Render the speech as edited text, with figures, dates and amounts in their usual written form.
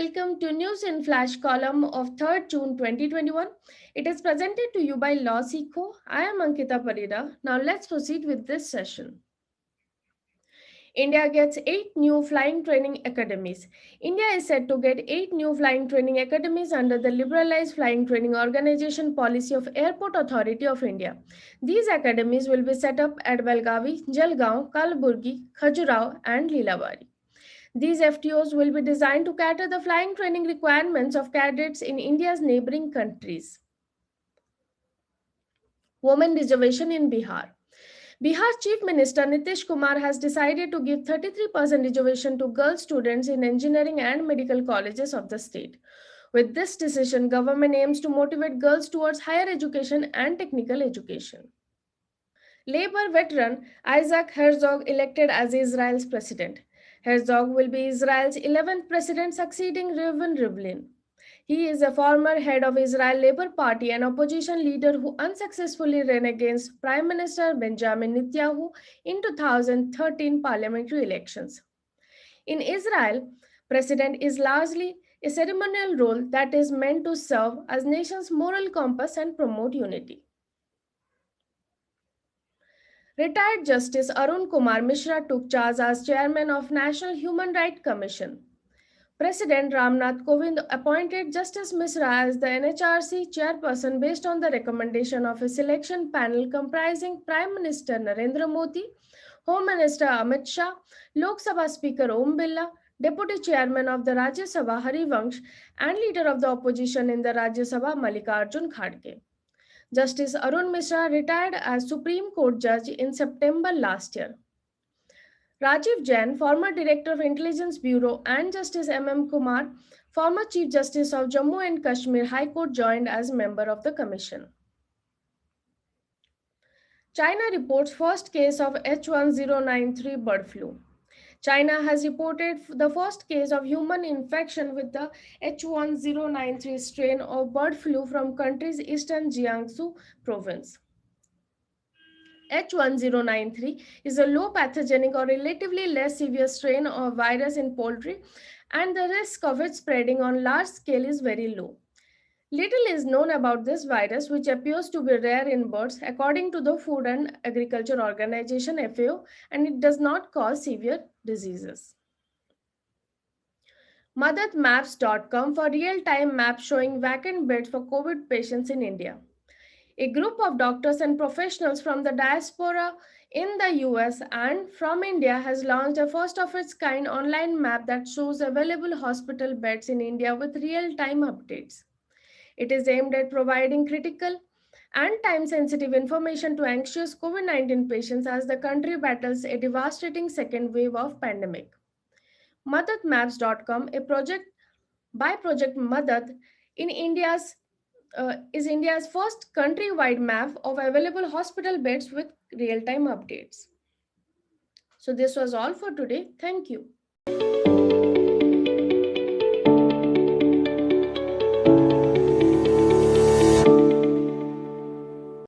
welcome to News in Flash column of 3rd June 2021. It is presented to you by Law Seco. I am Ankita Parida. Now let's proceed with this session. India gets 8 new flying training academies. India is set to get 8 new flying training academies under the Liberalized Flying Training Organization policy of Airport Authority of India. These academies will be set up at Belgavi, Jalgaon, Kalaburgi, Khajuraho and Lilabari. These FTOs will be designed to cater the flying training requirements of cadets in India's neighboring countries. Women reservation in Bihar. Bihar Chief Minister Nitish Kumar has decided to give 33% reservation to girl students in engineering and medical colleges of the state. With this decision, government aims to motivate girls towards higher education and technical education. Labour veteran Isaac Herzog elected as Israel's president. Herzog will be Israel's 11th president succeeding Reuven Rivlin. He is a former head of Israel Labour Party and opposition leader who unsuccessfully ran against Prime Minister Benjamin Netanyahu in 2013 parliamentary elections. In Israel, president is largely a ceremonial role that is meant to serve as nation's moral compass and promote unity. Retired Justice Arun Kumar Mishra took charge as chairman of National Human Rights Commission. President Ramnath Kovind appointed Justice Mishra as the NHRC chairperson based on the recommendation of a selection panel comprising Prime Minister Narendra Modi, Home Minister Amit Shah, Lok Sabha Speaker Om Birla, Deputy Chairman of the Rajya Sabha Harivansh, and Leader of the Opposition in the Rajya Sabha Mallikarjun Kharge. Justice Arun Mishra retired as Supreme Court judge in September last year. Rajiv Jain, former Director of Intelligence Bureau, and Justice M.M. Kumar, former Chief Justice of Jammu and Kashmir High Court, joined as member of the commission. China reports first case of H1093 bird flu. China has reported the first case of human infection with the H1093 strain of bird flu from country's eastern Jiangsu province. H1093 is a low pathogenic or relatively less severe strain of virus in poultry, and the risk of it spreading on large scale is very low. Little is known about this virus, which appears to be rare in birds, according to the Food and Agriculture Organization FAO, and it does not cause severe diseases. Madatmaps.com for real-time maps showing vacant beds for COVID patients in India. A group of doctors and professionals from the diaspora in the US and from India has launched a first of its kind online map that shows available hospital beds in India with real-time updates. It is aimed at providing critical and time-sensitive information to anxious COVID-19 patients as the country battles a devastating second wave of pandemic. Madatmaps.com, a project by Project Madad, in is India's first countrywide map of available hospital beds with real-time updates. So this was all for today. Thank you.